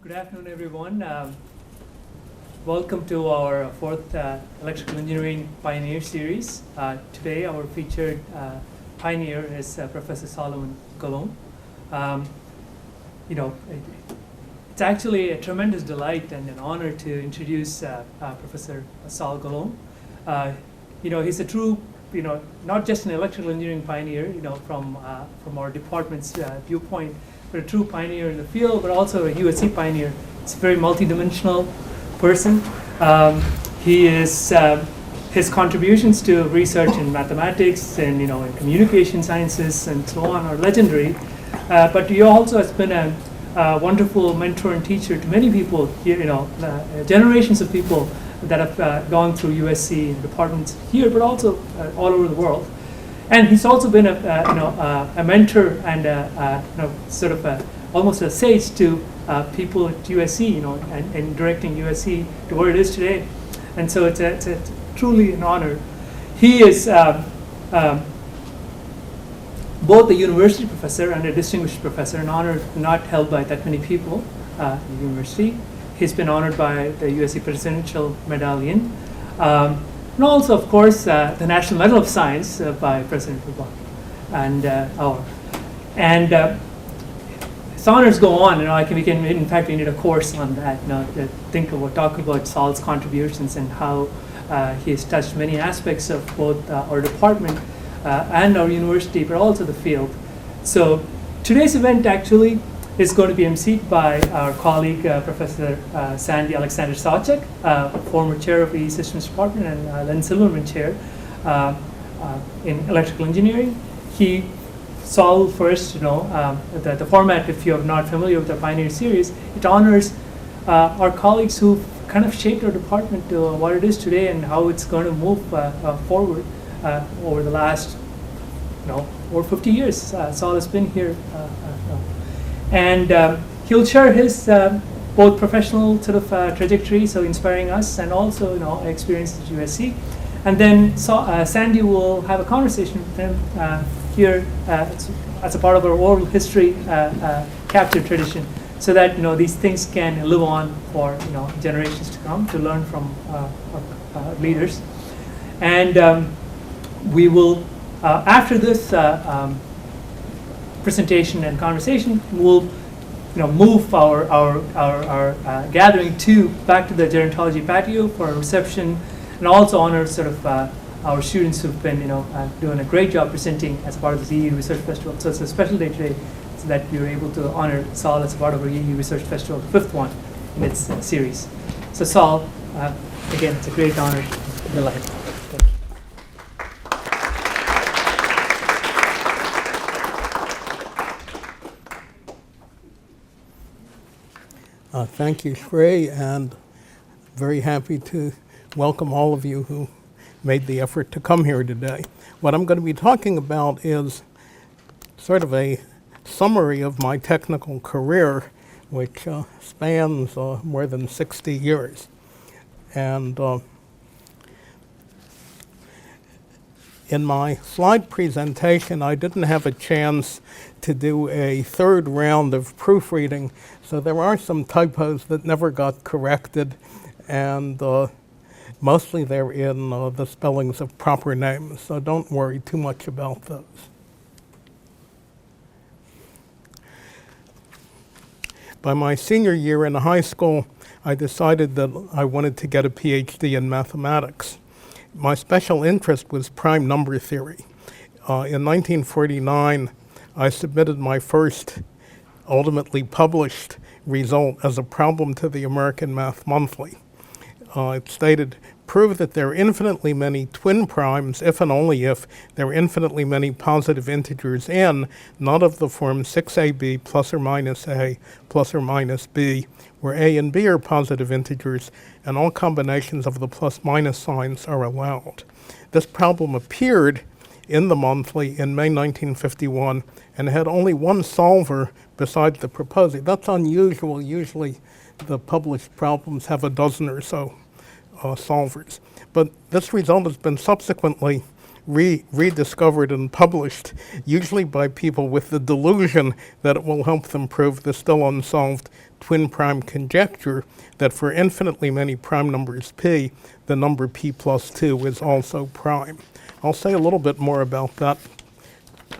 Good afternoon, everyone. Welcome to our fourth Electrical Engineering Pioneer Series. Today, our featured pioneer is Professor Solomon Golomb. Um, it's actually a tremendous delight and an honor to introduce Professor Sol Golomb. He's a true, not just an electrical engineering pioneer, from our department's viewpoint, but a true pioneer in the field, but also a USC pioneer. It's a very multidimensional person. He is his contributions to research in mathematics and in communication sciences and so on are legendary. But he also has been a wonderful mentor and teacher to many people. Generations of people that have gone through USC departments here, but also all over the world. And he's also been a mentor and sort of almost a sage to people at USC, and directing USC to where it is today. And so it's truly an honor. He is both a university professor and a distinguished professor, an honor not held by that many people at the university. He's been honored by the USC Presidential Medallion. And also, of course, the National Medal of Science by President Obama. And his honors go on. In fact, we need a course on that. To talk about Sol's contributions and how he has touched many aspects of both our department and our university, but also the field. So today's event actually is going to be emceed by our colleague, Professor Sandy Alexander Sawchuk, former chair of the E-Systems Department, and Len Silverman chair in electrical engineering. Sol first, the format, if you're not familiar with the Pioneer Series, it honors our colleagues who've kind of shaped our department to what it is today and how it's going to move forward over the last, over 50 years. Sol has been here. And he'll share his both professional sort of trajectory, so inspiring us, and also experience at USC. And then Sandy will have a conversation with him here as a part of our oral history capture tradition, so that these things can live on for generations to come, to learn from our leaders. And we will, after this presentation and conversation, we'll move our gathering back to the gerontology patio for a reception, and also honor sort of our students who've been doing a great job presenting as part of this EE Research Festival. So it's a special day today, so that we were able to honor Sol as a part of our EE Research Festival, the fifth one in its series. So Sol, again, it's a great honor and delight. Thank you, Shrey, and very happy to welcome all of you who made the effort to come here today. What I'm going to be talking about is sort of a summary of my technical career, which spans more than 60 years. And in my slide presentation, I didn't have a chance to do a third round of proofreading, so there are some typos that never got corrected, and mostly they're in the spellings of proper names, so don't worry too much about those. By my senior year in high school, I decided that I wanted to get a PhD in mathematics. My special interest was prime number theory. In 1949, I submitted my first ultimately published result as a problem to the American Math Monthly. It stated, prove that there are infinitely many twin primes if and only if there are infinitely many positive integers n, not of the form 6ab plus or minus a plus or minus b, where a and b are positive integers and all combinations of the plus minus signs are allowed. This problem appeared in the monthly in May 1951 and had only one solver besides the proposee. That's unusual. Usually the published problems have a dozen or so solvers. But this result has been subsequently rediscovered and published, usually by people with the delusion that it will help them prove the still unsolved twin prime conjecture that for infinitely many prime numbers p, the number p plus 2 is also prime. I'll say a little bit more about that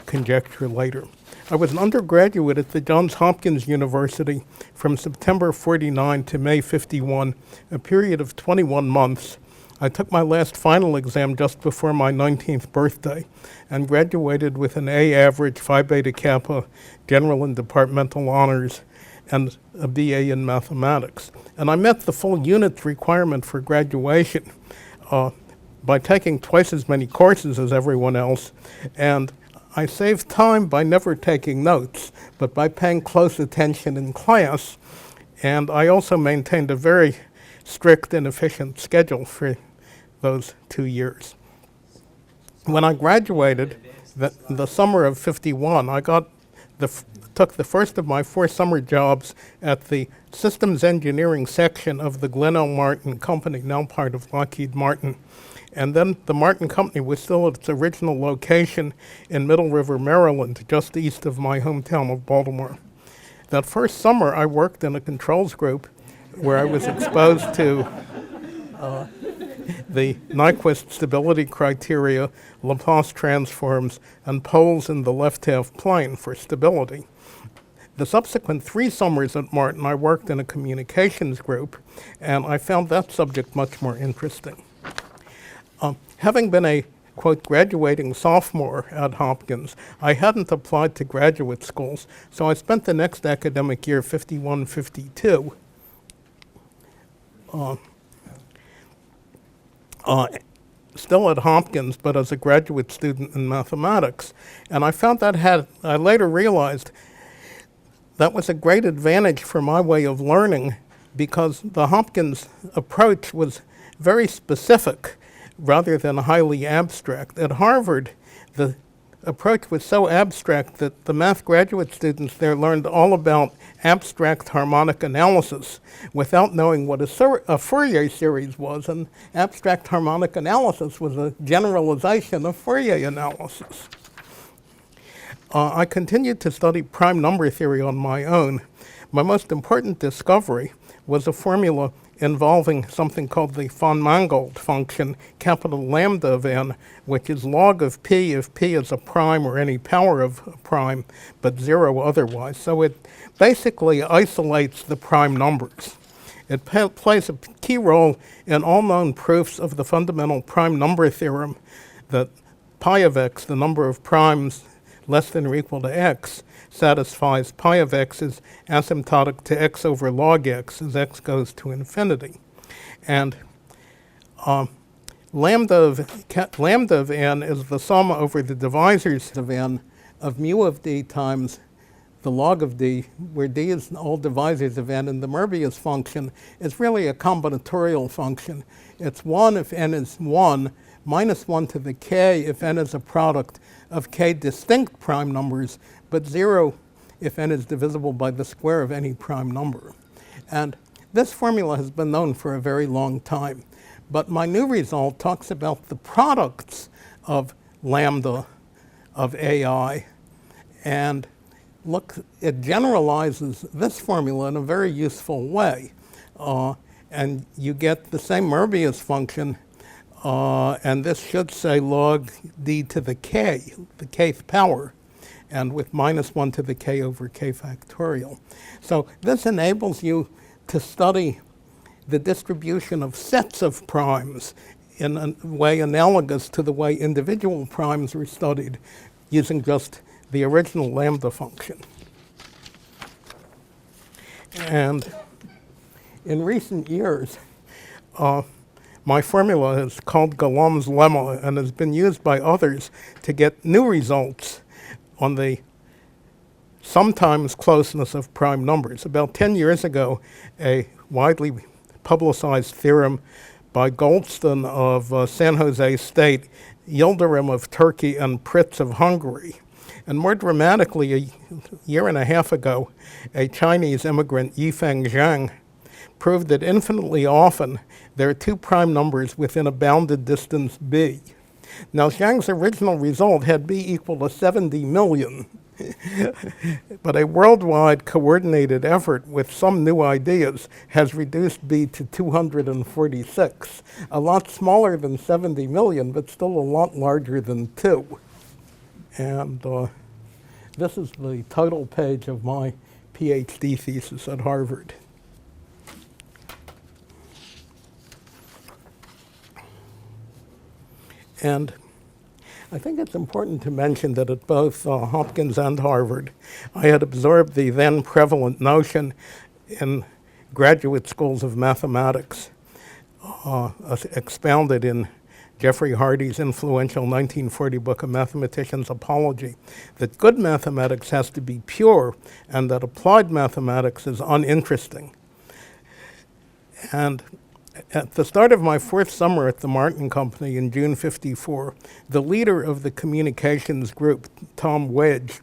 conjecture later. I was an undergraduate at the Johns Hopkins University from September 49 to May 51, a period of 21 months. I took my last final exam just before my 19th birthday and graduated with an A average, Phi Beta Kappa, general and departmental honors, and a BA in mathematics. And I met the full units requirement for graduation by taking twice as many courses as everyone else, and I saved time by never taking notes, but by paying close attention in class, and I also maintained a very strict and efficient schedule for those 2 years. When I graduated, the summer of 51, I took the first of my 4 summer jobs at the systems engineering section of the Glen L. Martin Company, now part of Lockheed Martin. And then the Martin Company was still at its original location in Middle River, Maryland, just east of my hometown of Baltimore. That first summer, I worked in a controls group where I was exposed to the Nyquist stability criteria, Laplace transforms, and poles in the left half plane for stability. The subsequent 3 summers at Martin, I worked in a communications group, and I found that subject much more interesting. Having been a, quote, graduating sophomore at Hopkins, I hadn't applied to graduate schools, so I spent the next academic year, 51-52, still at Hopkins, but as a graduate student in mathematics. And I found I later realized that was a great advantage for my way of learning, because the Hopkins approach was very specific rather than highly abstract. At Harvard, the approach was so abstract that the math graduate students there learned all about abstract harmonic analysis without knowing what a Fourier series was, and abstract harmonic analysis was a generalization of Fourier analysis. I continued to study prime number theory on my own. My most important discovery was a formula involving something called the von Mangold function, capital lambda of n, which is log of p if p is a prime or any power of a prime, but 0 otherwise. So it basically isolates the prime numbers. It plays a key role in all known proofs of the fundamental prime number theorem that pi of x, the number of primes less than or equal to x, satisfies pi of x is asymptotic to x over log x as x goes to infinity. And lambda of n is the sum over the divisors of n of mu of d times the log of d, where d is all divisors of n, and the Möbius function is really a combinatorial function. It's 1 if n is 1, minus 1 to the k if n is a product of k distinct prime numbers, but 0 if n is divisible by the square of any prime number. And this formula has been known for a very long time. But my new result talks about the products of lambda of ai, and look, it generalizes this formula in a very useful way. And you get the same Möbius function, and this should say log d to the k, the kth power, and with minus 1 to the k over k factorial. So this enables you to study the distribution of sets of primes in a way analogous to the way individual primes were studied using just the original lambda function. And in recent years, my formula is called Golomb's lemma and has been used by others to get new results on the sometimes closeness of prime numbers. About 10 years ago, a widely publicized theorem by Goldston of San Jose State, Yildirim of Turkey, and Pritz of Hungary. And more dramatically, a year and a half ago, a Chinese immigrant, Yifeng Zhang, proved that infinitely often there are 2 prime numbers within a bounded distance b. Now, Zhang's original result had B equal to 70 million. But a worldwide coordinated effort with some new ideas has reduced B to 246, a lot smaller than 70 million, but still a lot larger than 2. And this is the title page of my PhD thesis at Harvard. And I think it's important to mention that at both Hopkins and Harvard, I had absorbed the then prevalent notion in graduate schools of mathematics, expounded in Jeffrey Hardy's influential 1940 book, A Mathematician's Apology, that good mathematics has to be pure and that applied mathematics is uninteresting. And at the start of my 4th summer at the Martin Company in June '54, the leader of the communications group, Tom Wedge,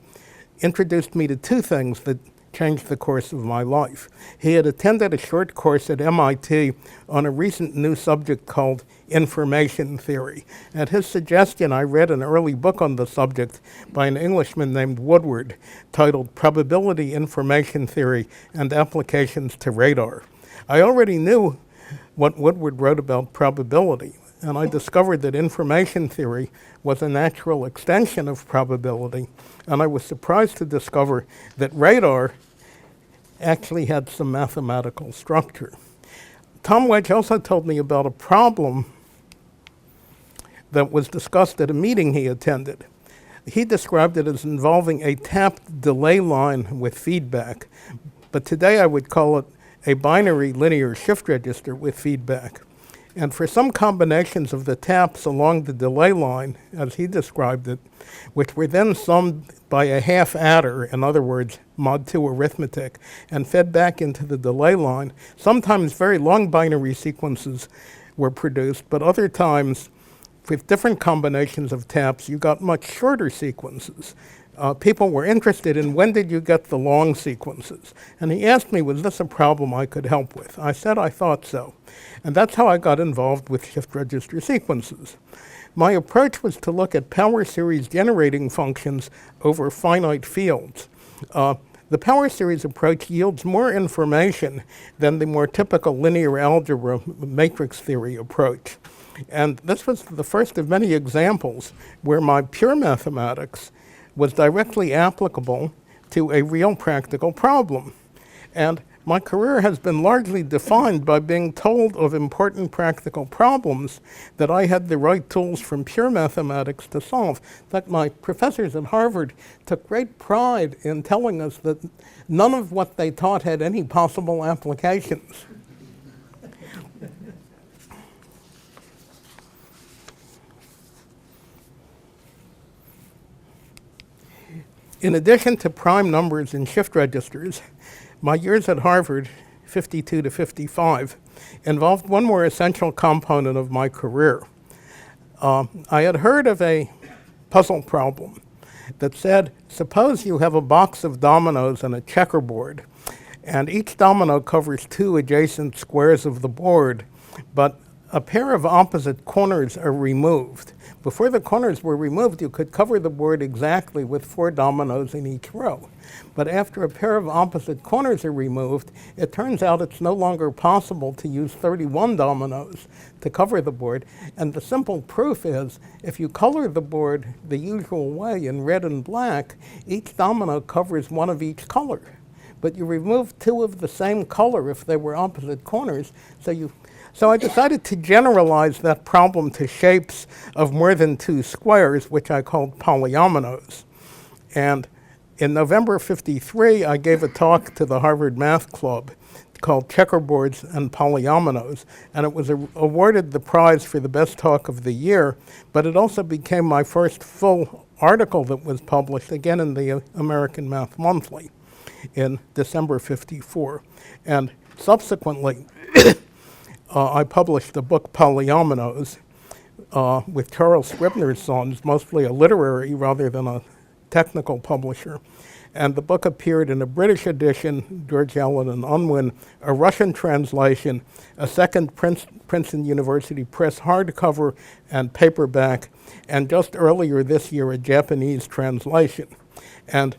introduced me to 2 things that changed the course of my life. He had attended a short course at MIT on a recent new subject called information theory. At his suggestion, I read an early book on the subject by an Englishman named Woodward, titled Probability Information Theory and Applications to Radar. I already knew what Woodward wrote about probability, and I discovered that information theory was a natural extension of probability, and I was surprised to discover that radar actually had some mathematical structure. Tom Wedge also told me about a problem that was discussed at a meeting he attended. He described it as involving a tapped delay line with feedback, but today I would call it a binary linear shift register with feedback. And for some combinations of the taps along the delay line, as he described it, which were then summed by a half adder, in other words, mod 2 arithmetic, and fed back into the delay line, sometimes very long binary sequences were produced, but other times, with different combinations of taps, you got much shorter sequences. People were interested in when did you get the long sequences. And he asked me, was this a problem I could help with? I said I thought so. And that's how I got involved with shift register sequences. My approach was to look at power series generating functions over finite fields. The power series approach yields more information than the more typical linear algebra matrix theory approach. And this was the first of many examples where my pure mathematics was directly applicable to a real practical problem. And my career has been largely defined by being told of important practical problems that I had the right tools from pure mathematics to solve. In fact, my professors at Harvard took great pride in telling us that none of what they taught had any possible applications. In addition to prime numbers and shift registers, my years at Harvard, 52 to 55, involved one more essential component of my career. I had heard of a puzzle problem that said, suppose you have a box of dominoes and a checkerboard, and each domino covers 2 adjacent squares of the board, but a pair of opposite corners are removed. Before the corners were removed, you could cover the board exactly with 4 dominoes in each row. But after a pair of opposite corners are removed, it turns out it's no longer possible to use 31 dominoes to cover the board. And the simple proof is, if you color the board the usual way in red and black, each domino covers 1 of each color. But you remove 2 of the same color if they were opposite corners, So I decided to generalize that problem to shapes of more than 2 squares, which I called polyominoes. And in November '53, I gave a talk to the Harvard Math Club called Checkerboards and Polyominoes, and it was awarded the prize for the best talk of the year, but it also became my first full article that was published, again in the American Math Monthly in December '54. And subsequently, I published the book Polyominoes with Charles Scribner's Sons, mostly a literary rather than a technical publisher. And the book appeared in a British edition, George Allen and Unwin, a Russian translation, a second Princeton University Press hardcover and paperback, and just earlier this year, a Japanese translation. And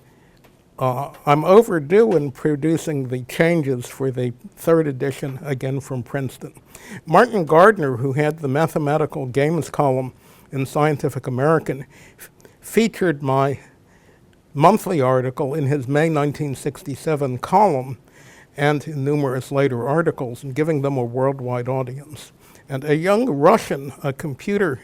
I'm overdue in producing the changes for the third edition, again from Princeton. Martin Gardner, who had the mathematical games column in Scientific American, featured my monthly article in his May 1967 column and in numerous later articles, and giving them a worldwide audience. And a young Russian, a computer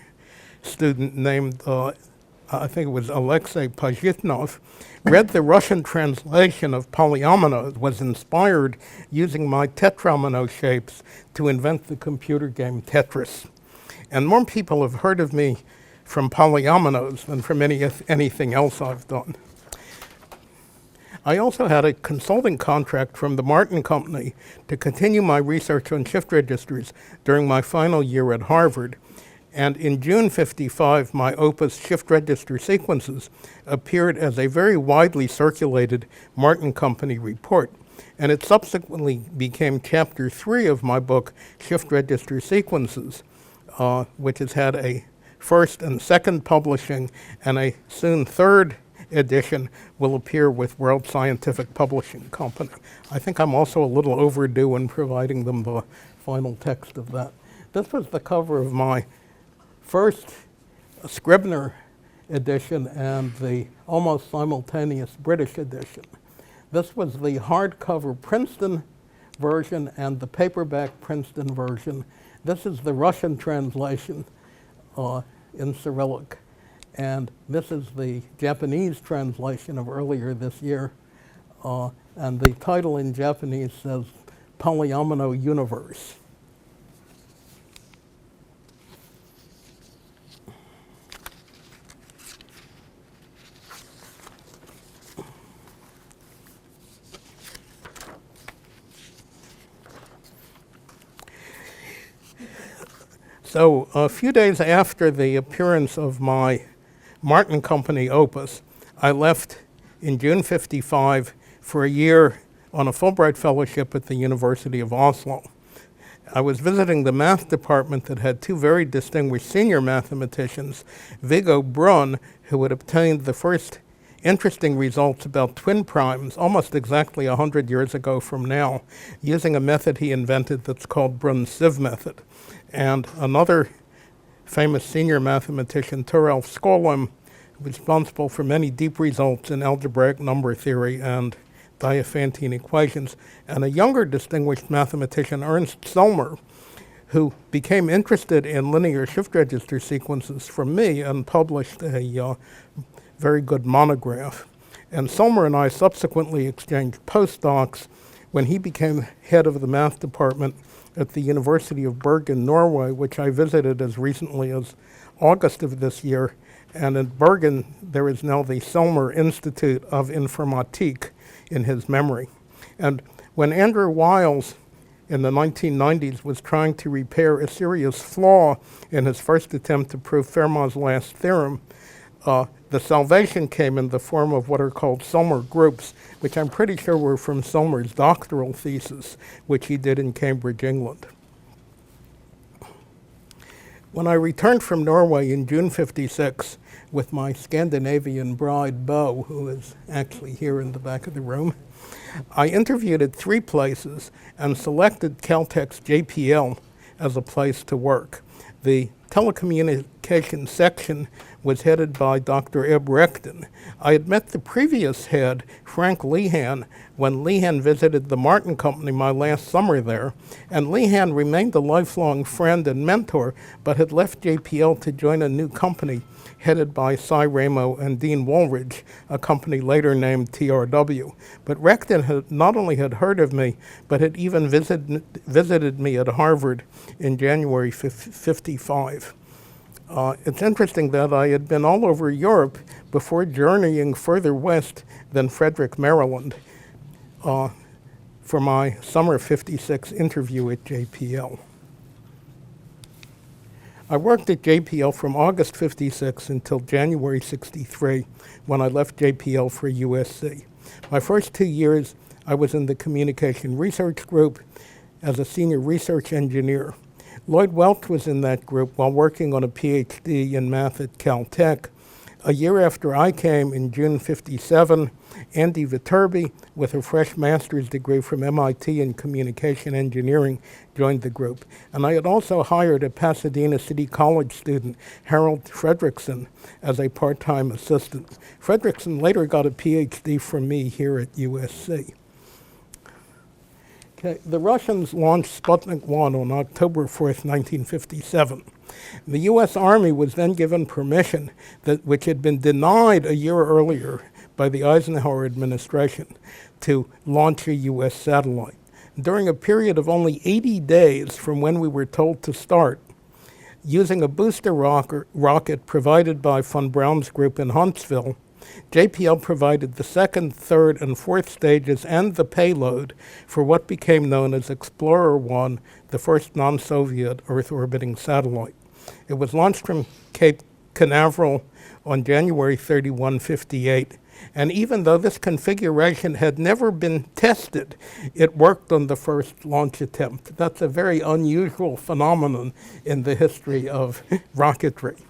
student named, I think it was Alexei Pajitnov, read the Russian translation of polyomino, was inspired using my tetramino shapes to invent the computer game Tetris. And more people have heard of me from polyominoes than from anything else I've done. I also had a consulting contract from the Martin Company to continue my research on shift registers during my final year at Harvard. And in June '55, my opus Shift Register Sequences appeared as a very widely circulated Martin Company report. And it subsequently became chapter 3 of my book, Shift Register Sequences, which has had a first and second publishing, and a soon third edition will appear with World Scientific Publishing Company. I think I'm also a little overdue in providing them the final text of that. This was the cover of my first Scribner edition and the almost simultaneous British edition. This was the hardcover Princeton version and the paperback Princeton version. This is the Russian translation in Cyrillic. And this is the Japanese translation of earlier this year. And the title in Japanese says Polyomino Universe. So a few days after the appearance of my Martin Company opus, I left in June '55 for a year on a Fulbright fellowship at the University of Oslo. I was visiting the math department that had two very distinguished senior mathematicians, Viggo Brunn, who had obtained the first interesting results about twin primes almost exactly 100 years ago from now, using a method he invented that's called Brunn's sieve method. And another famous senior mathematician, Toralf Golomb, responsible for many deep results in algebraic number theory and Diophantine equations, and a younger distinguished mathematician, Ernst Selmer, who became interested in linear shift register sequences from me and published a very good monograph. And Selmer and I subsequently exchanged postdocs when he became head of the math department at the University of Bergen, Norway, which I visited as recently as August of this year. And in Bergen, there is now the Selmer Institute of Informatique in his memory. And when Andrew Wiles in the 1990s was trying to repair a serious flaw in his first attempt to prove Fermat's last theorem, the salvation came in the form of what are called Selmer groups, which I'm pretty sure were from Selmer's doctoral thesis, which he did in Cambridge, England. When I returned from Norway in June '56 with my Scandinavian bride, Bo, who is actually here in the back of the room, I interviewed at 3 places and selected Caltech's JPL as a place to work. The telecommunications section was headed by Dr. Eb Rechten. I had met the previous head, Frank Lehan, when Lehan visited the Martin Company my last summer there, and Lehan remained a lifelong friend and mentor, but had left JPL to join a new company headed by Cy Ramo and Dean Woolridge, a company later named TRW. But Rechten had not only had heard of me, but had even visited me at Harvard in January '55. It's interesting that I had been all over Europe before journeying further west than Frederick, Maryland, for my summer '56 interview at JPL. I worked at JPL from August '56 until January '63, when I left JPL for USC. My first 2 years, I was in the communication research group as a senior research engineer. Lloyd Welch was in that group while working on a PhD in math at Caltech. A year after I came, in June '57, Andy Viterbi, with a fresh master's degree from MIT in communication engineering, joined the group. And I had also hired a Pasadena City College student, Harold Fredrickson, as a part-time assistant. Fredrickson later got a PhD from me here at USC. Okay, the Russians launched Sputnik 1 on October 4th, 1957. The U.S. Army was then given permission, which had been denied a year earlier by the Eisenhower administration, to launch a U.S. satellite. During a period of only 80 days from when we were told to start, using a booster rocket provided by von Braun's group in Huntsville, JPL provided the second, third, and fourth stages and the payload for what became known as Explorer 1, the first non-Soviet Earth-orbiting satellite. It was launched from Cape Canaveral on January 31, '58, and even though this configuration had never been tested, it worked on the first launch attempt. That's a very unusual phenomenon in the history of rocketry.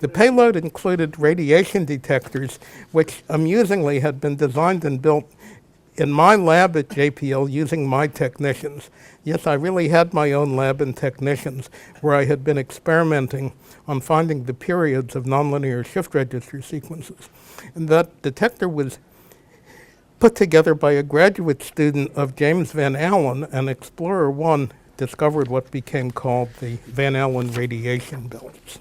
The payload included radiation detectors, which amusingly had been designed and built in my lab at JPL using my technicians. Yes, I really had my own lab and technicians where I had been experimenting on finding the periods of nonlinear shift register sequences. And that detector was put together by a graduate student of James Van Allen, and Explorer 1 discovered what became called the Van Allen radiation belts.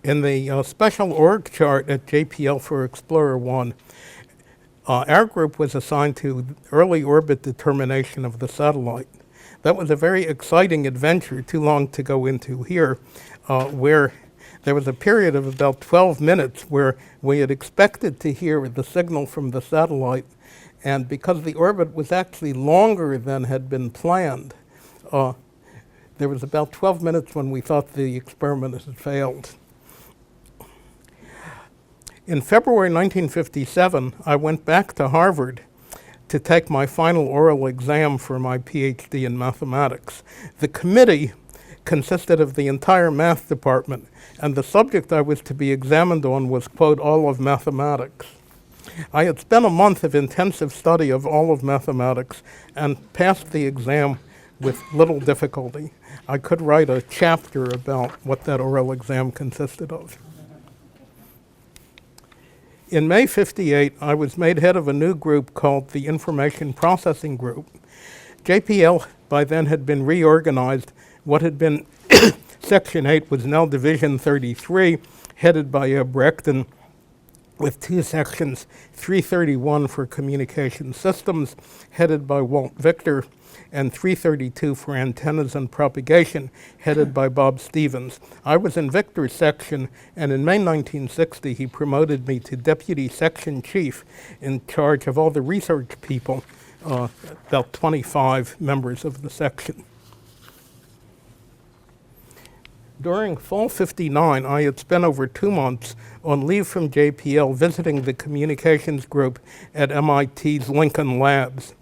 In the special org chart at JPL for Explorer 1, our group was assigned to early orbit determination of the satellite. That was a very exciting adventure, too long to go into here, where there was a period of about 12 minutes where we had expected to hear the signal from the satellite, and because the orbit was actually longer than had been planned, there was about 12 minutes when we thought the experiment had failed. In February 1957, I went back to Harvard to take my final oral exam for my PhD in mathematics. The committee consisted of the entire math department, and the subject I was to be examined on was, quote, all of mathematics. I had spent a month of intensive study of all of mathematics and passed the exam with little difficulty. I could write a chapter about what that oral exam consisted of. In May '58, I was made head of a new group called the Information Processing Group. JPL by then had been reorganized. What had been Section 8 was now Division 33, headed by Breckton, with two sections, 331 for communication systems, headed by Walt Victor, and 332 for antennas and propagation, headed by Bob Stevens. I was in Victor's section, and in May 1960, he promoted me to deputy section chief in charge of all the research people, about 25 members of the section. During fall '59, I had spent over 2 months on leave from JPL visiting the communications group at MIT's Lincoln Labs.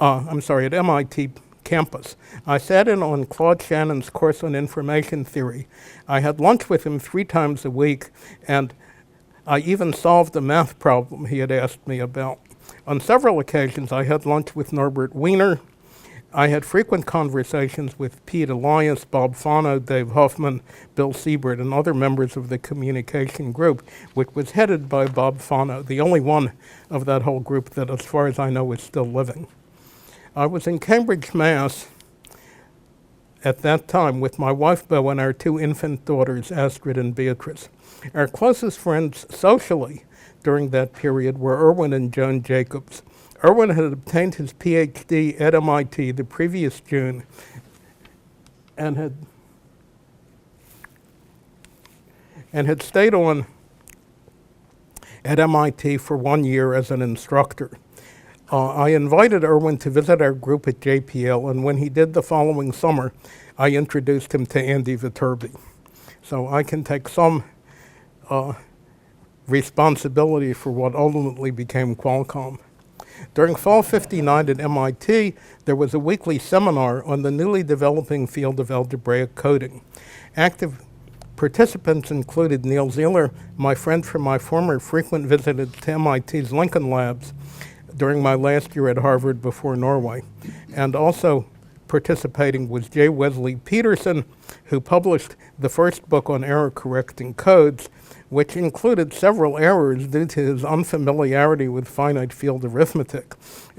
At MIT campus. I sat in on Claude Shannon's course on information theory. I had lunch with him 3 times a week, and I even solved a math problem he had asked me about. On several occasions, I had lunch with Norbert Wiener. I had frequent conversations with Pete Elias, Bob Fano, Dave Huffman, Bill Siebert, and other members of the communication group, which was headed by Bob Fano, the only one of that whole group that, as far as I know, is still living. I was in Cambridge, Mass. At that time with my wife, Bo, and our 2 infant daughters, Astrid and Beatrice. Our closest friends socially during that period were Irwin and Joan Jacobs. Irwin had obtained his PhD at MIT the previous June and had stayed on at MIT for 1 year as an instructor. I invited Irwin to visit our group at JPL, and when he did the following summer, I introduced him to Andy Viterbi. So I can take some responsibility for what ultimately became Qualcomm. During fall '59 at MIT, there was a weekly seminar on the newly developing field of algebraic coding. Active participants included Neil Zeeler, my friend from my former frequent visit to MIT's Lincoln Labs during my last year at Harvard before Norway. And also participating was J. Wesley Peterson, who published the first book on error-correcting codes, which included several errors due to his unfamiliarity with finite field arithmetic.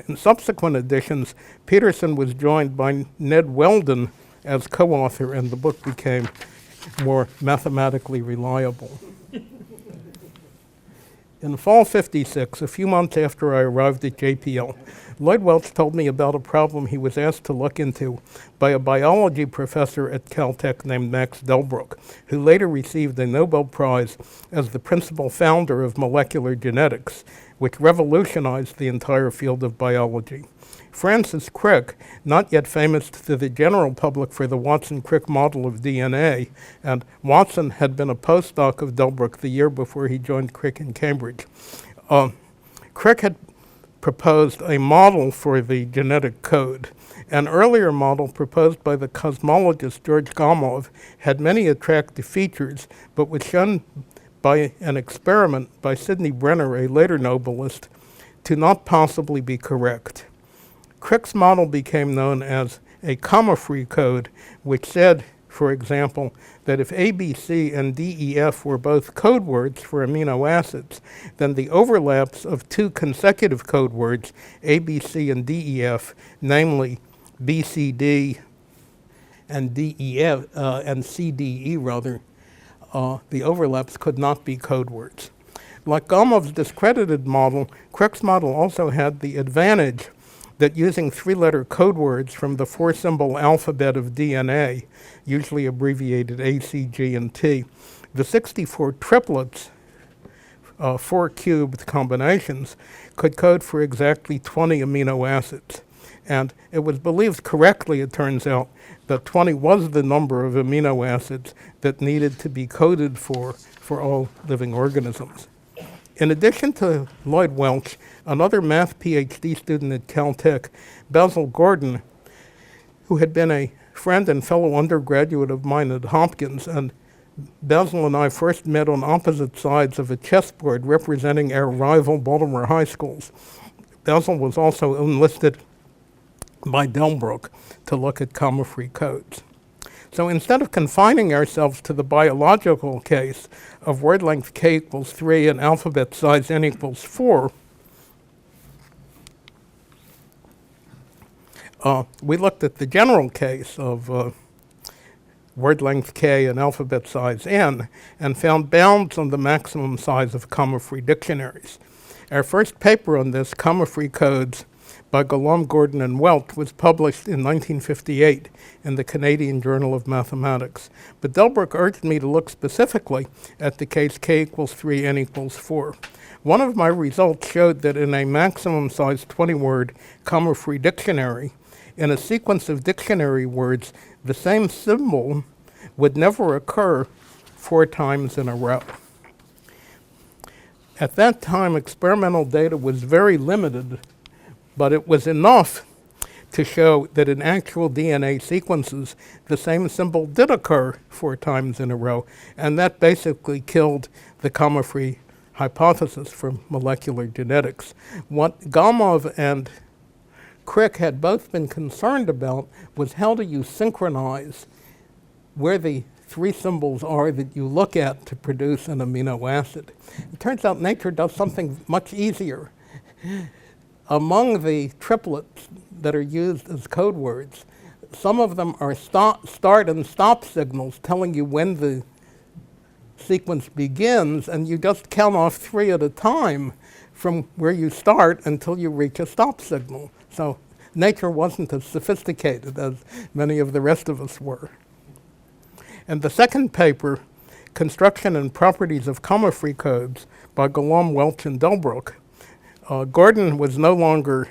In subsequent editions, Peterson was joined by Ned Weldon as co-author, and the book became more mathematically reliable. In fall '56, a few months after I arrived at JPL, Lloyd Welch told me about a problem he was asked to look into by a biology professor at Caltech named Max Delbruck, who later received a Nobel Prize as the principal founder of molecular genetics, which revolutionized the entire field of biology. Francis Crick, not yet famous to the general public for the Watson-Crick model of DNA, and Watson had been a postdoc of Delbruck the year before he joined Crick in Cambridge. Crick had proposed a model for the genetic code. An earlier model proposed by the cosmologist George Golomb had many attractive features, but was shown by an experiment by Sidney Brenner, a later Nobelist, to not possibly be correct. Crick's model became known as a comma-free code, which said, for example, that if A, B, C, and D, E, F were both code words for amino acids, then the overlaps of two consecutive code words, A, B, C, and D, E, F, namely B, C, D, and D, E, F, and C, D, E, rather, the overlaps could not be code words. Like Golomb's discredited model, Crick's model also had the advantage that using three-letter code words from the four-symbol alphabet of DNA, usually abbreviated A, C, G, and T, the 64 triplets, 4-cubed combinations, could code for exactly 20 amino acids. And it was believed correctly, it turns out, that 20 was the number of amino acids that needed to be coded for all living organisms. In addition to Lloyd Welch, another math PhD student at Caltech, Basil Gordon, who had been a friend and fellow undergraduate of mine at Hopkins, and Basil and I first met on opposite sides of a chessboard representing our rival Baltimore high schools. Basil was also enlisted by Delbruck to look at comma-free codes. So instead of confining ourselves to the biological case of word length k equals 3 and alphabet size n equals 4, we looked at the general case of word length k and alphabet size n and found bounds on the maximum size of comma-free dictionaries. Our first paper on this, Comma-Free Codes, by Golomb, Gordon, and Welch, was published in 1958 in the Canadian Journal of Mathematics. But Delbruck urged me to look specifically at the case k equals 3, n equals 4. One of my results showed that in a maximum size 20-word comma-free dictionary, in a sequence of dictionary words, the same symbol would never occur 4 times in a row. At that time, experimental data was very limited, but it was enough to show that in actual DNA sequences, the same symbol did occur 4 times in a row, and that basically killed the comma-free hypothesis for molecular genetics. What Golomb and Crick had both been concerned about was how do you synchronize where the 3 symbols are that you look at to produce an amino acid. It turns out nature does something much easier. Among the triplets that are used as code words, some of them are start and stop signals telling you when the sequence begins, and you just count off 3 at a time from where you start until you reach a stop signal. So nature wasn't as sophisticated as many of the rest of us were. And the second paper, Construction and Properties of Comma-Free Codes, by Golomb, Welch, and Delbruck, Gordon was no longer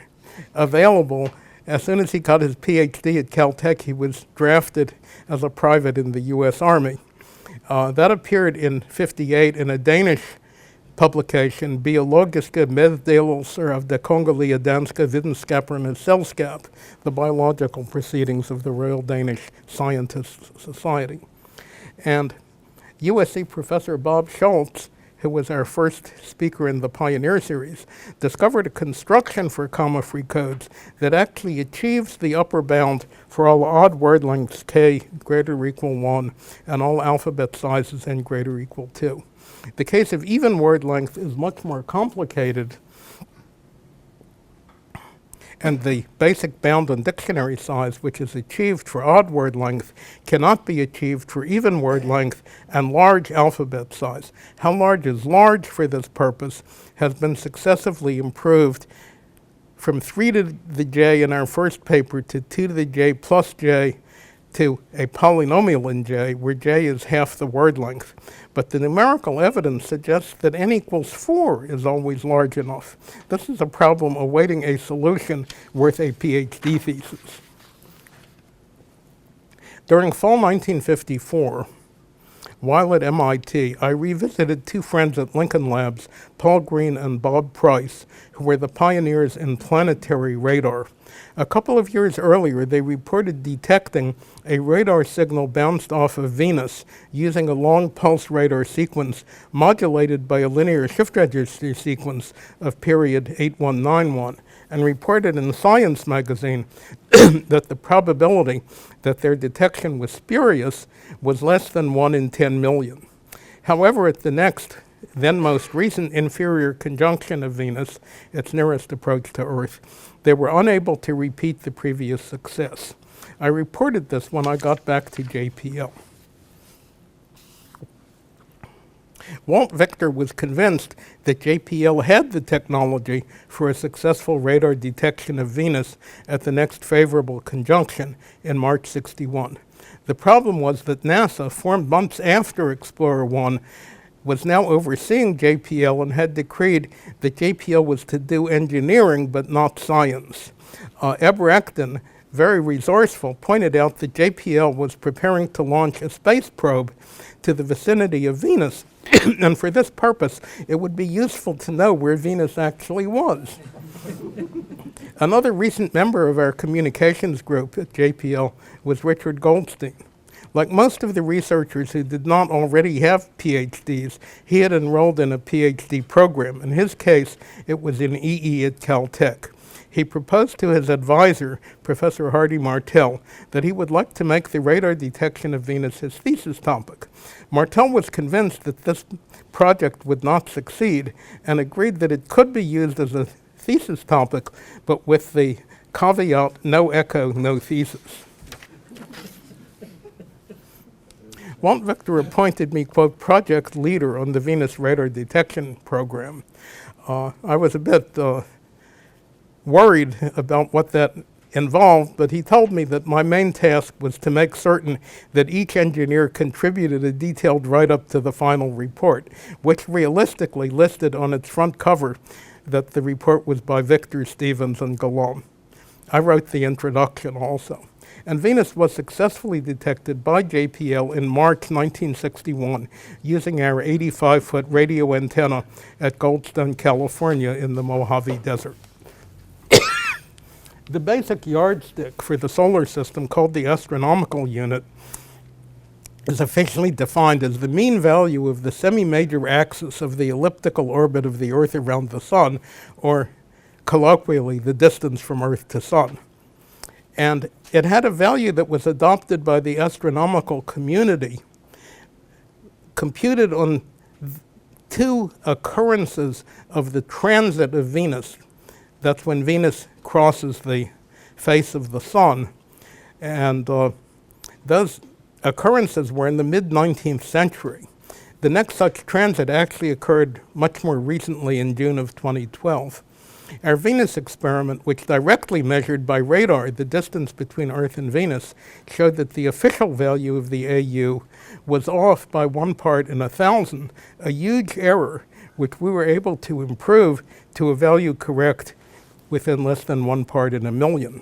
available. As soon as he got his PhD at Caltech, he was drafted as a private in the US Army. That appeared in '58 in a Danish publication Biologiske meddelelser av det kongelige danske videnskabernes selskab, the biological proceedings of the Royal Danish Scientists Society. And USC professor Bob Schultz, who was our first speaker in the Pioneer series, discovered a construction for comma-free codes that actually achieves the upper bound for all odd word lengths k greater or equal 1 and all alphabet sizes n greater or equal 2. The case of even word length is much more complicated, and the basic bound on dictionary size, which is achieved for odd word length, cannot be achieved for even word length and large alphabet size. How large is large for this purpose has been successively improved from 3 to the j in our first paper to 2 to the j plus j to a polynomial in j, where j is half the word length. But the numerical evidence suggests that n equals 4 is always large enough. This is a problem awaiting a solution worth a PhD thesis. During fall 1954, while at MIT, I revisited two friends at Lincoln Labs, Paul Green and Bob Price, who were the pioneers in planetary radar. A couple of years earlier, they reported detecting a radar signal bounced off of Venus using a long pulse radar sequence modulated by a linear shift register sequence of period 8191, and reported in Science magazine that the probability that their detection was spurious was less than 1 in 10 million. However, at the next, then most recent inferior conjunction of Venus, its nearest approach to Earth, they were unable to repeat the previous success. I reported this when I got back to JPL. Walt Victor was convinced that JPL had the technology for a successful radar detection of Venus at the next favorable conjunction in March '61. The problem was that NASA, formed months after Explorer 1, was now overseeing JPL and had decreed that JPL was to do engineering but not science. Ebrakton, very resourceful, pointed out that JPL was preparing to launch a space probe to the vicinity of Venus, and for this purpose, it would be useful to know where Venus actually was. Another recent member of our communications group at JPL was Richard Goldstein. Like most of the researchers who did not already have PhDs, he had enrolled in a PhD program. In his case, it was in EE at Caltech. He proposed to his advisor, Professor Hardy Martel, that he would like to make the radar detection of Venus his thesis topic. Martel was convinced that this project would not succeed and agreed that it could be used as a thesis topic, but with the caveat, no echo, no thesis. Walt Victor appointed me, quote, project leader on the Venus radar detection program. I was a bit worried about what that involved, but he told me that my main task was to make certain that each engineer contributed a detailed write-up to the final report, which realistically listed on its front cover that the report was by Victor, Stevens, and Golomb. I wrote the introduction also. And Venus was successfully detected by JPL in March 1961 using our 85-foot radio antenna at Goldstone, California in the Mojave Desert. The basic yardstick for the solar system, called the astronomical unit, is officially defined as the mean value of the semi-major axis of the elliptical orbit of the Earth around the Sun, or colloquially, the distance from Earth to Sun. And it had a value that was adopted by the astronomical community, computed on two occurrences of the transit of Venus. That's when Venus crosses the face of the Sun. And those occurrences were in the mid-19th century. The next such transit actually occurred much more recently in June of 2012. Our Venus experiment, which directly measured by radar the distance between Earth and Venus, showed that the official value of the AU was off by 1 part in 1,000, a huge error which we were able to improve to a value correct within less than 1 part in 1,000,000.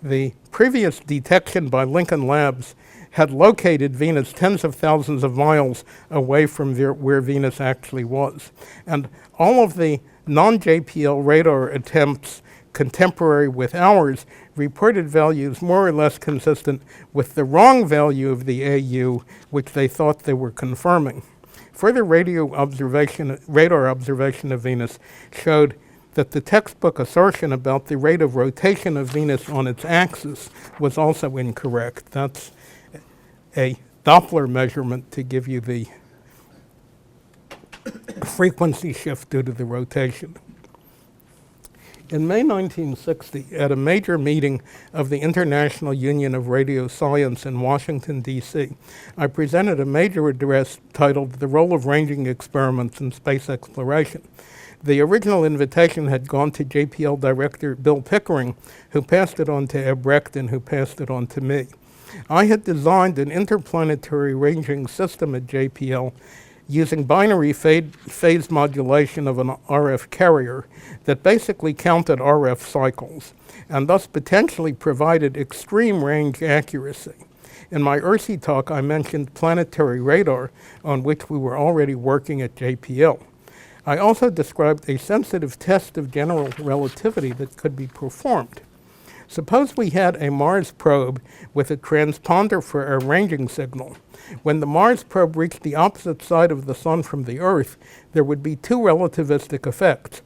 The previous detection by Lincoln Labs had located Venus tens of thousands of miles away from where Venus actually was. And all of the non-JPL radar attempts contemporary with ours reported values more or less consistent with the wrong value of the AU, which they thought they were confirming. Further radar observation of Venus showed that the textbook assertion about the rate of rotation of Venus on its axis was also incorrect. That's a Doppler measurement to give you the frequency shift due to the rotation. In May 1960, at a major meeting of the International Union of Radio Science in Washington, D.C., I presented a major address titled "The Role of Ranging Experiments in Space Exploration." The original invitation had gone to JPL director Bill Pickering, who passed it on to Eb Rechten, who passed it on to me. I had designed an interplanetary ranging system at JPL using binary phase modulation of an RF carrier that basically counted RF cycles and thus potentially provided extreme range accuracy. In my ERSI talk, I mentioned planetary radar, on which we were already working at JPL. I also described a sensitive test of general relativity that could be performed. Suppose we had a Mars probe with a transponder for a ranging signal. When the Mars probe reached the opposite side of the Sun from the Earth, there would be two relativistic effects.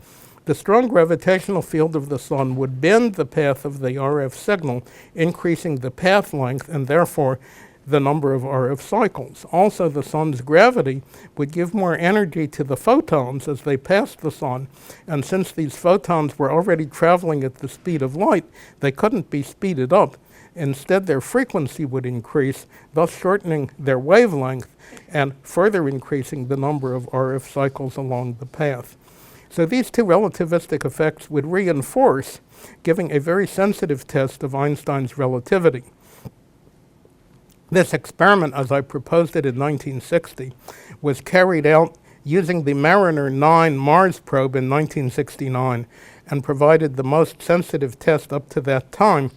The strong gravitational field of the Sun would bend the path of the RF signal, increasing the path length and therefore the number of RF cycles. Also, the Sun's gravity would give more energy to the photons as they passed the Sun, and since these photons were already traveling at the speed of light, they couldn't be speeded up. Instead, their frequency would increase, thus shortening their wavelength and further increasing the number of RF cycles along the path. So these two relativistic effects would reinforce, giving a very sensitive test of Einstein's relativity. This experiment, as I proposed it in 1960, was carried out using the Mariner 9 Mars probe in 1969 and provided the most sensitive test up to that time,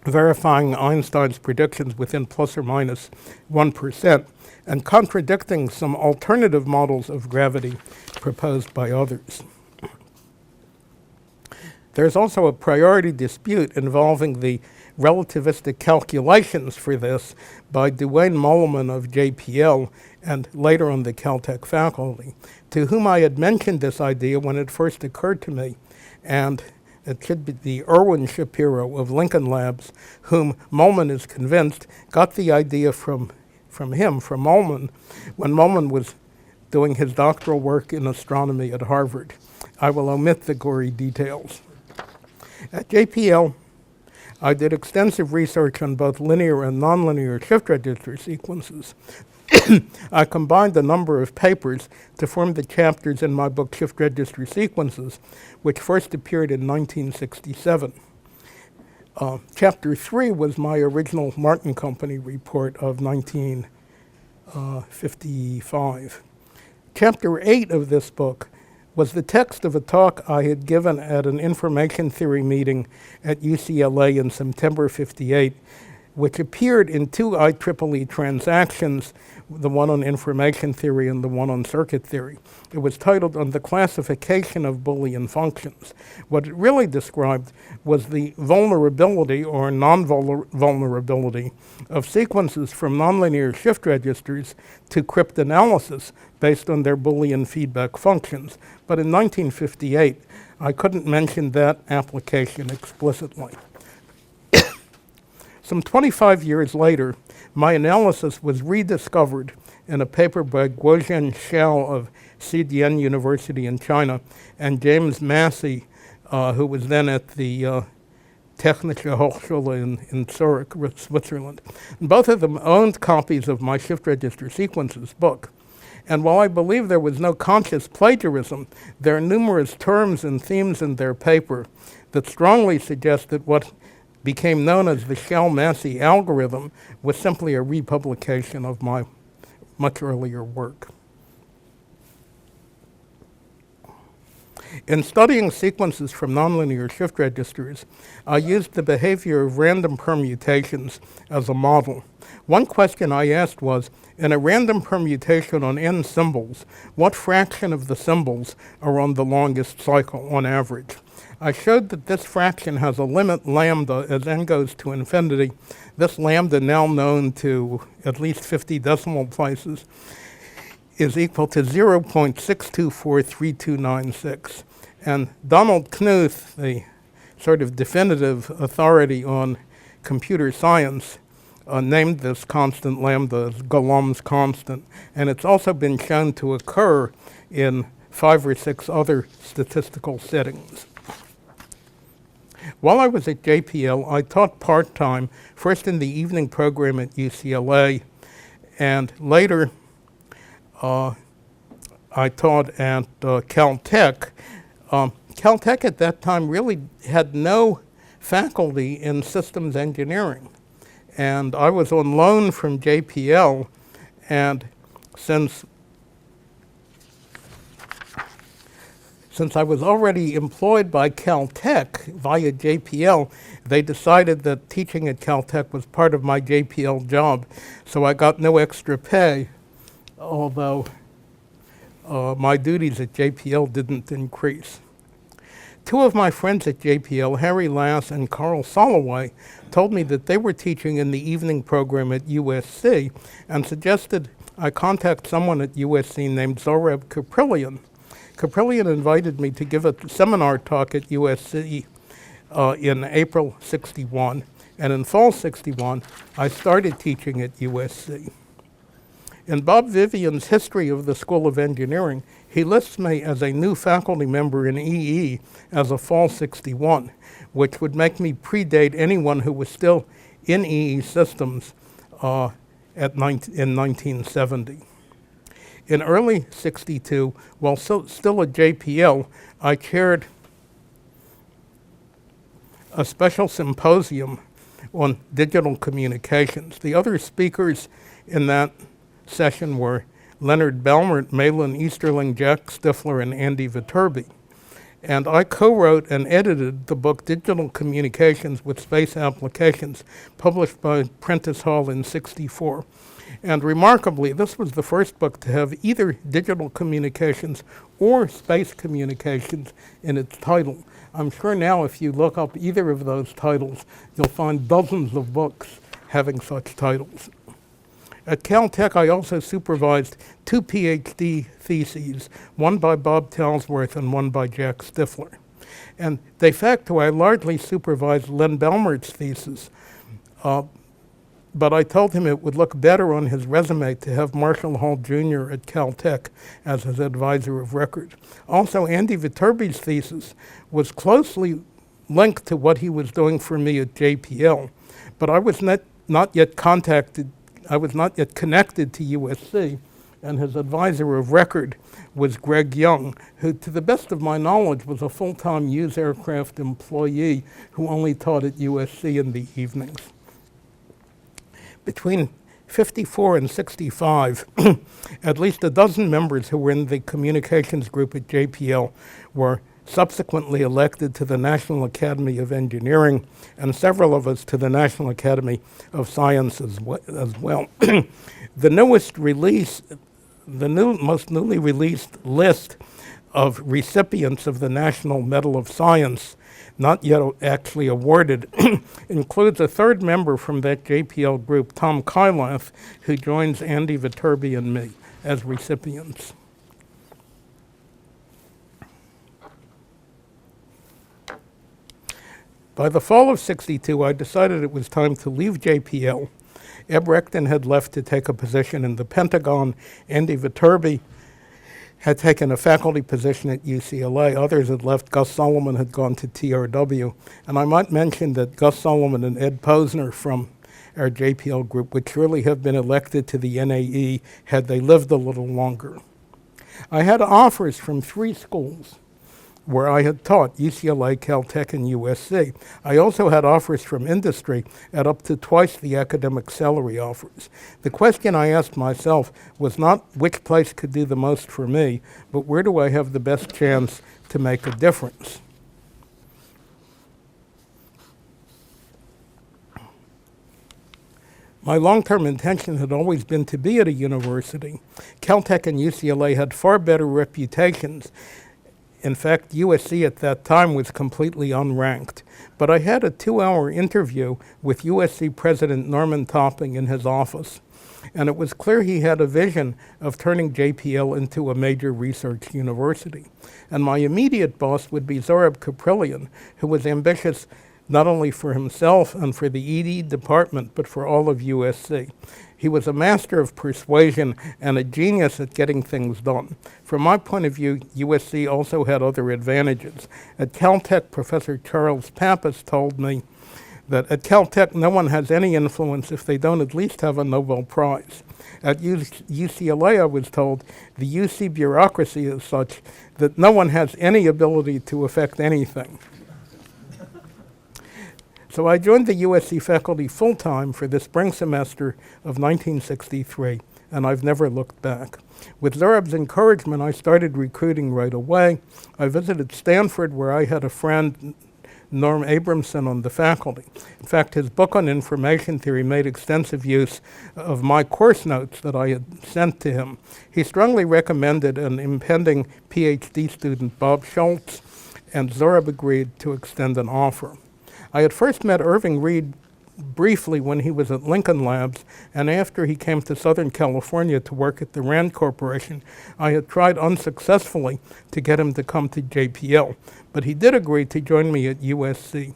verifying Einstein's predictions within plus or minus 1% and contradicting some alternative models of gravity proposed by others. There's also a priority dispute involving the relativistic calculations for this by Duane Mulliman of JPL and later on the Caltech faculty, to whom I had mentioned this idea when it first occurred to me. And it should be the Erwin Shapiro of Lincoln Labs, whom Mulliman is convinced got the idea from Mulliman, when Mulliman was doing his doctoral work in astronomy at Harvard. I will omit the gory details. At JPL, I did extensive research on both linear and nonlinear shift register sequences. I combined a number of papers to form the chapters in my book Shift Register Sequences, which first appeared in 1967. Chapter 3 was my original Martin Company report of 1955. Chapter 8 of this book was the text of a talk I had given at an information theory meeting at UCLA in September '58, which appeared in two IEEE transactions, the one on information theory and the one on circuit theory. It was titled "On the Classification of Boolean Functions." What it really described was the vulnerability or non-vulnerability of sequences from nonlinear shift registers to cryptanalysis based on their Boolean feedback functions. But in 1958, I couldn't mention that application explicitly. Some 25 years later, my analysis was rediscovered in a paper by Guozhen Xiao of Xidian University in China and James Massey, who was then at the Technische Hochschule in Zurich, Switzerland. And both of them owned copies of my Shift Register Sequences book. And while I believe there was no conscious plagiarism, there are numerous terms and themes in their paper that strongly suggest that what became known as the Xiao-Massey algorithm was simply a republication of my much earlier work. In studying sequences from nonlinear shift registers, I used the behavior of random permutations as a model. One question I asked was, in a random permutation on n symbols, what fraction of the symbols are on the longest cycle on average? I showed that this fraction has a limit lambda as n goes to infinity. This lambda, now known to at least 50 decimal places, is equal to 0.6243296. And Donald Knuth, the sort of definitive authority on computer science, named this constant lambda as Golomb's constant. And it's also been shown to occur in 5 or 6 other statistical settings. While I was at JPL, I taught part-time, first in the evening program at UCLA, and later I taught at Caltech. Caltech at that time really had no faculty in systems engineering. And I was on loan from JPL, and since I was already employed by Caltech via JPL, they decided that teaching at Caltech was part of my JPL job, so I got no extra pay, although my duties at JPL didn't increase. 2 of my friends at JPL, Harry Lass and Carl Soloway, told me that they were teaching in the evening program at USC and suggested I contact someone at USC named Zorab Kaprillian. Kaprillian invited me to give a seminar talk at USC in April '61, and in fall '61, I started teaching at USC. In Bob Vivian's History of the School of Engineering, he lists me as a new faculty member in EE as of fall '61, which would make me predate anyone who was still in EE systems in 1970. In early '62, while still at JPL, I chaired a special symposium on digital communications. The other speakers in that session were Leonard Belmert, Malin Easterling, Jack Stifler, and Andy Viterbi. And I co-wrote and edited the book Digital Communications with Space Applications, published by Prentice Hall in '64. And remarkably, this was the first book to have either digital communications or space communications in its title. I'm sure now if you look up either of those titles, you'll find dozens of books having such titles. At Caltech, I also supervised 2 PhD theses, one by Bob Talsworth and one by Jack Stifler. And de facto, I largely supervised Len Belmert's thesis, but I told him it would look better on his resume to have Marshall Hall Jr. at Caltech as his advisor of record. Also, Andy Viterbi's thesis was closely linked to what he was doing for me at JPL, but I was not yet connected to USC, and his advisor of record was Greg Young, who, to the best of my knowledge, was a full-time Hughes Aircraft employee who only taught at USC in the evenings. Between '54 and '65, at least a dozen members who were in the communications group at JPL were subsequently elected to the National Academy of Engineering, and several of us to the National Academy of Science as well. The most newly released list of recipients of the National Medal of Science, not yet actually awarded, includes a 3rd member from that JPL group, Tom Kylath, who joins Andy Viterbi and me as recipients. By the fall of '62, I decided it was time to leave JPL. Eb Reckton had left to take a position in the Pentagon. Andy Viterbi had taken a faculty position at UCLA. Others had left. Gus Solomon had gone to TRW. And I might mention that Gus Solomon and Ed Posner from our JPL group would surely have been elected to the NAE had they lived a little longer. I had offers from 3 schools. where I had taught, UCLA, Caltech, and USC. I also had offers from industry at up to twice the academic salary offers. The question I asked myself was not which place could do the most for me, but where do I have the best chance to make a difference? My long-term intention had always been to be at a university. Caltech and UCLA had far better reputations. In fact, USC at that time was completely unranked. But I had a 2-hour interview with USC President Norman Topping in his office, and it was clear he had a vision of turning JPL into a major research university. And my immediate boss would be Zorab Kaprillian, who was ambitious not only for himself and for the ED department, but for all of USC. He was a master of persuasion and a genius at getting things done. From my point of view, USC also had other advantages. At Caltech, Professor Charles Pappas told me that at Caltech, no one has any influence if they don't at least have a Nobel Prize. At UCLA, I was told, the UC bureaucracy is such that no one has any ability to affect anything. So I joined the USC faculty full-time for the spring semester of 1963, and I've never looked back. With Zorab's encouragement, I started recruiting right away. I visited Stanford, where I had a friend, Norm Abramson, on the faculty. In fact, his book on information theory made extensive use of my course notes that I had sent to him. He strongly recommended an impending PhD student, Bob Schultz, and Zorab agreed to extend an offer. I had first met Irving Reed briefly when he was at Lincoln Labs, and after he came to Southern California to work at the Rand Corporation, I had tried unsuccessfully to get him to come to JPL, but he did agree to join me at USC.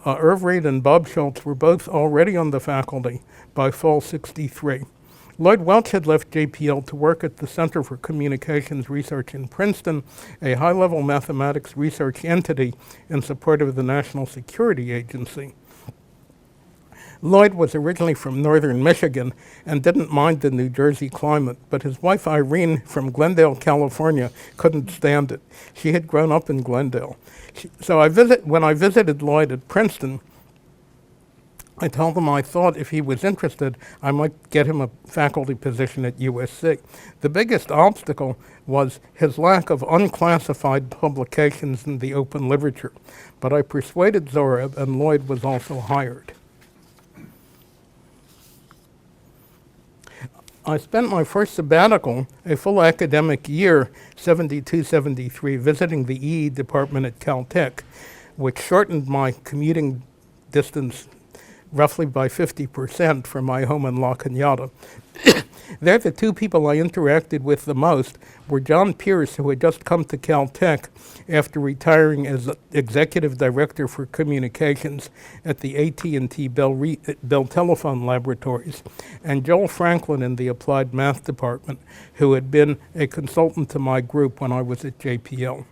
Irv Reed and Bob Schultz were both already on the faculty by fall '63. Lloyd Welch had left JPL to work at the Center for Communications Research in Princeton, a high-level mathematics research entity in support of the National Security Agency. Lloyd was originally from northern Michigan and didn't mind the New Jersey climate, but his wife Irene from Glendale, California, couldn't stand it. She had grown up in Glendale. When I visited Lloyd at Princeton, I told him I thought if he was interested, I might get him a faculty position at USC. The biggest obstacle was his lack of unclassified publications in the open literature, but I persuaded Zorab, and Lloyd was also hired. I spent my first sabbatical, a full academic year, 72-73, visiting the EE department at Caltech, which shortened my commuting distance roughly by 50% from my home in La Cañada. There, the two people I interacted with the most were John Pierce, who had just come to Caltech after retiring as executive director for communications at the AT&T Bell Telephone Laboratories, and Joel Franklin in the applied math department, who had been a consultant to my group when I was at JPL.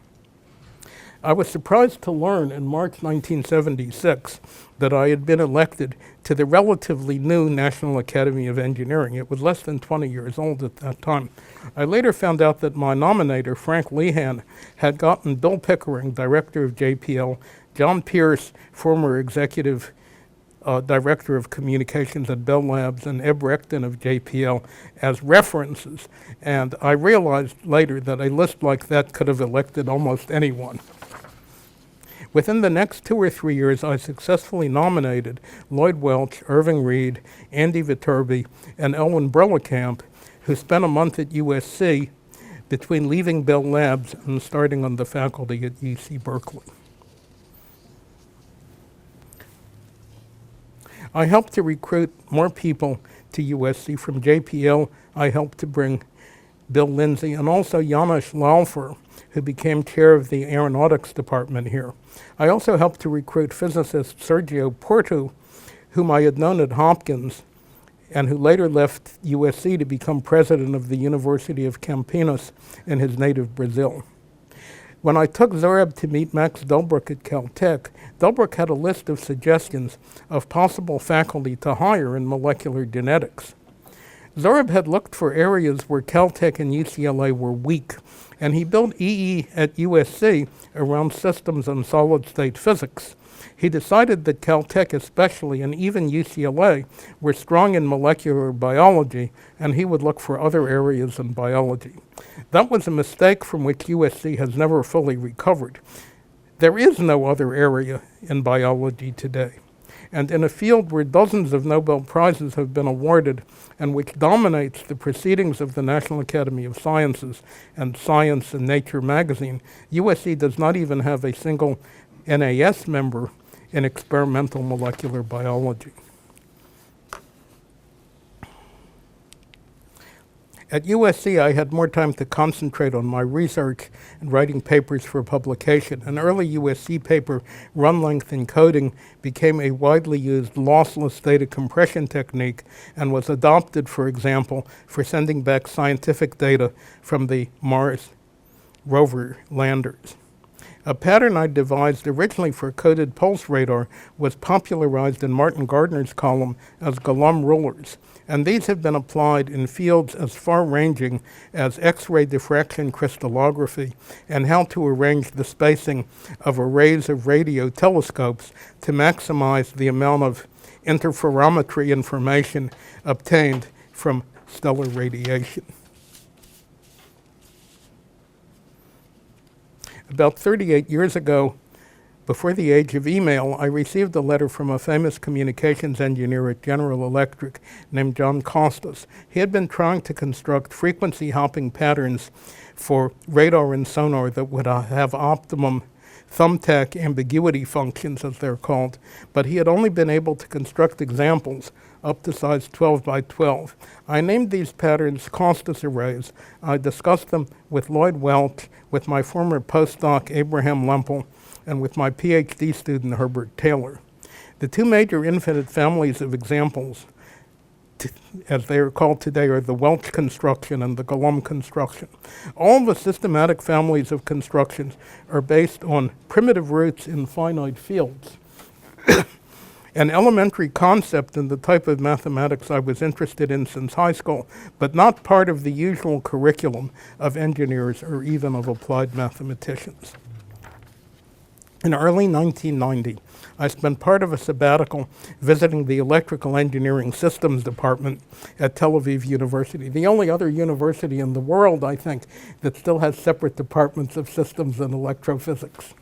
I was surprised to learn in March 1976 that I had been elected to the relatively new National Academy of Engineering. It was less than 20 years old at that time. I later found out that my nominator, Frank Lehan, had gotten Bill Pickering, director of JPL, John Pierce, former executive director of communications at Bell Labs, and Eb Reckton of JPL as references. And I realized later that a list like that could have elected almost anyone. Within the next 2 or 3 years, I successfully nominated Lloyd Welch, Irving Reed, Andy Viterbi, and Elwin Brelicamp, who spent a month at USC between leaving Bell Labs and starting on the faculty at UC Berkeley. I helped to recruit more people to USC. From JPL, I helped to bring Bill Lindsay and also Janusz Laufer, who became chair of the aeronautics department here. I also helped to recruit physicist Sergio Porto, whom I had known at Hopkins, and who later left USC to become president of the University of Campinas in his native Brazil. When I took Zorab to meet Max Delbruck at Caltech, Delbruck had a list of suggestions of possible faculty to hire in molecular genetics. Zorab had looked for areas where Caltech and UCLA were weak And he built EE at USC around systems and solid-state physics. He decided that Caltech especially, and even UCLA, were strong in molecular biology, and he would look for other areas in biology. That was a mistake from which USC has never fully recovered. There is no other area in biology today. And in a field where dozens of Nobel Prizes have been awarded and which dominates the proceedings of the National Academy of Sciences and Science and Nature magazine, USC does not even have a single NAS member in experimental molecular biology. At USC, I had more time to concentrate on my research and writing papers for publication. An early USC paper, run-length encoding, became a widely used lossless data compression technique and was adopted, for example, for sending back scientific data from the Mars rover landers. A pattern I devised originally for coded pulse radar was popularized in Martin Gardner's column as Golomb rulers, and these have been applied in fields as far-ranging as X-ray diffraction crystallography and how to arrange the spacing of arrays of radio telescopes to maximize the amount of interferometry information obtained from stellar radiation. About 38 years ago, before the age of email, I received a letter from a famous communications engineer at General Electric named John Costas. He had been trying to construct frequency hopping patterns for radar and sonar that would have optimum thumbtack ambiguity functions, as they're called, but he had only been able to construct examples up to size 12 by 12. I named these patterns Costas arrays. I discussed them with Lloyd Welch, with my former postdoc Abraham Lempel, and with my PhD student Herbert Taylor. The two major infinite families of examples, as they are called today, are the Welch construction and the Golomb construction. All the systematic families of constructions are based on primitive roots in finite fields. An elementary concept in the type of mathematics I was interested in since high school, but not part of the usual curriculum of engineers or even of applied mathematicians. In early 1990, I spent part of a sabbatical visiting the Electrical Engineering Systems Department at Tel Aviv University, the only other university in the world, I think, that still has separate departments of systems and electrophysics.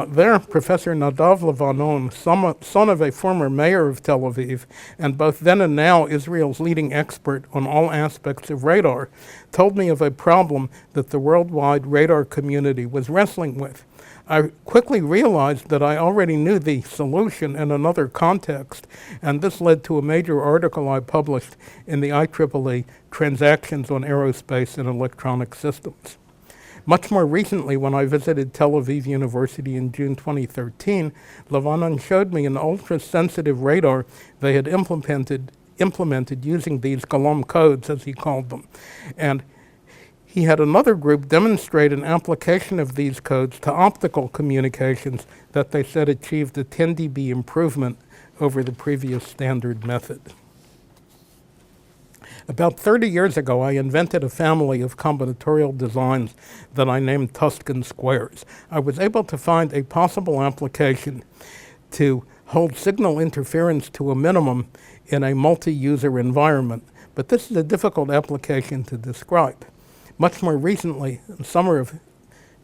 There, Professor Nadav Levanon, son of a former mayor of Tel Aviv, and both then and now Israel's leading expert on all aspects of radar, told me of a problem that the worldwide radar community was wrestling with. I quickly realized that I already knew the solution in another context, and this led to a major article I published in the IEEE Transactions on Aerospace and Electronic Systems. Much more recently, when I visited Tel Aviv University in June 2013, Levanon showed me an ultra-sensitive radar they had implemented using these Golomb codes, as he called them. And he had another group demonstrate an application of these codes to optical communications that they said achieved a 10 dB improvement over the previous standard method. About 30 years ago, I invented a family of combinatorial designs that I named Tuscan squares. I was able to find a possible application to hold signal interference to a minimum in a multi-user environment, but this is a difficult application to describe. Much more recently, in summer of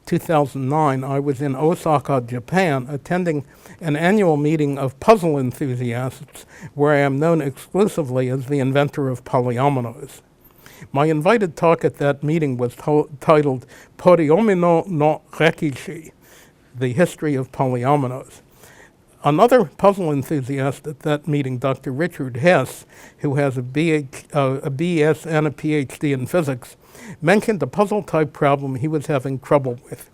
2009, I was in Osaka, Japan, attending an annual meeting of puzzle enthusiasts where I am known exclusively as the inventor of polyominoes. My invited talk at that meeting was titled Polyomino no Rekishi, the history of polyominoes. Another puzzle enthusiast at that meeting, Dr. Richard Hess, who has a BS and a PhD in physics, mentioned a puzzle-type problem he was having trouble with.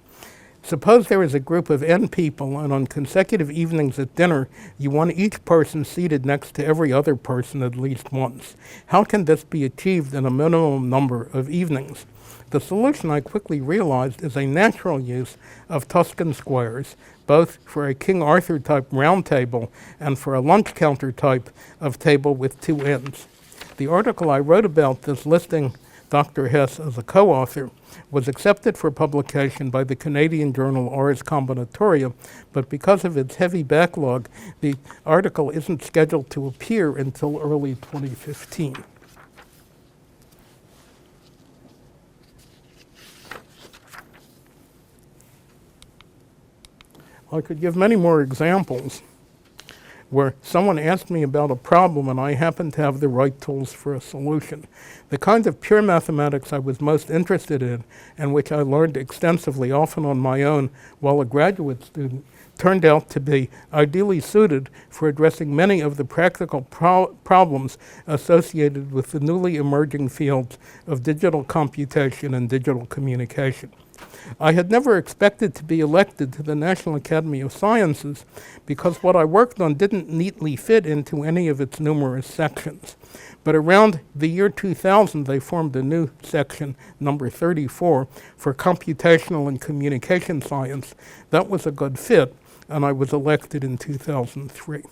Suppose there is a group of N people, and on consecutive evenings at dinner, you want each person seated next to every other person at least once. How can this be achieved in a minimum number of evenings? The solution, I quickly realized, is a natural use of Tuscan squares, both for a King Arthur type round table and for a lunch counter type of table with two ends. The article I wrote about this listing Dr. Hess as a co-author, was accepted for publication by the Canadian journal Ars Combinatoria, but because of its heavy backlog, the article isn't scheduled to appear until early 2015. I could give many more examples where someone asked me about a problem and I happened to have the right tools for a solution. The kind of pure mathematics I was most interested in, and which I learned extensively, often on my own while a graduate student, turned out to be ideally suited for addressing many of the practical problems associated with the newly emerging fields of digital computation and digital communication. I had never expected to be elected to the National Academy of Sciences because what I worked on didn't neatly fit into any of its numerous sections. But around the year 2000, they formed a new section, number 34, for computational and communication science. That was a good fit, and I was elected in 2003.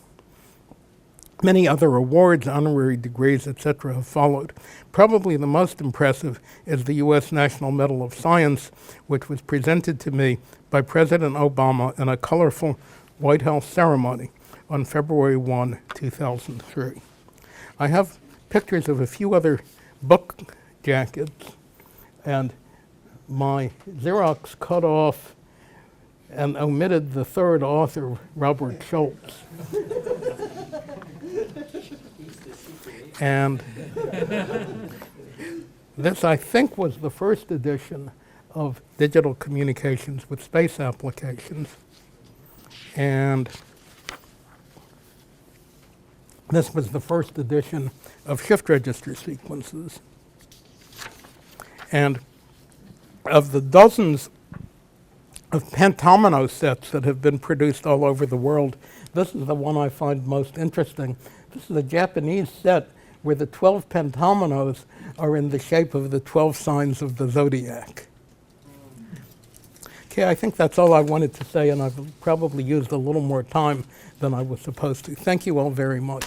Many other awards, honorary degrees, etc. have followed. Probably the most impressive is the U.S. National Medal of Science, which was presented to me by President Obama in a colorful White House ceremony on February 1, 2003. I have pictures of a few other book jackets, and my Xerox cut off and omitted the third author, Robert Schultz. And this, I think, was the first edition of Digital Communications with Space Applications. And this was the first edition of shift register sequences. And of the dozens of pentomino sets that have been produced all over the world, this is the one I find most interesting. This is a Japanese set where the 12 pentominoes are in the shape of the 12 signs of the zodiac. Okay, I think that's all I wanted to say, and I've probably used a little more time than I was supposed to. Thank you all very much.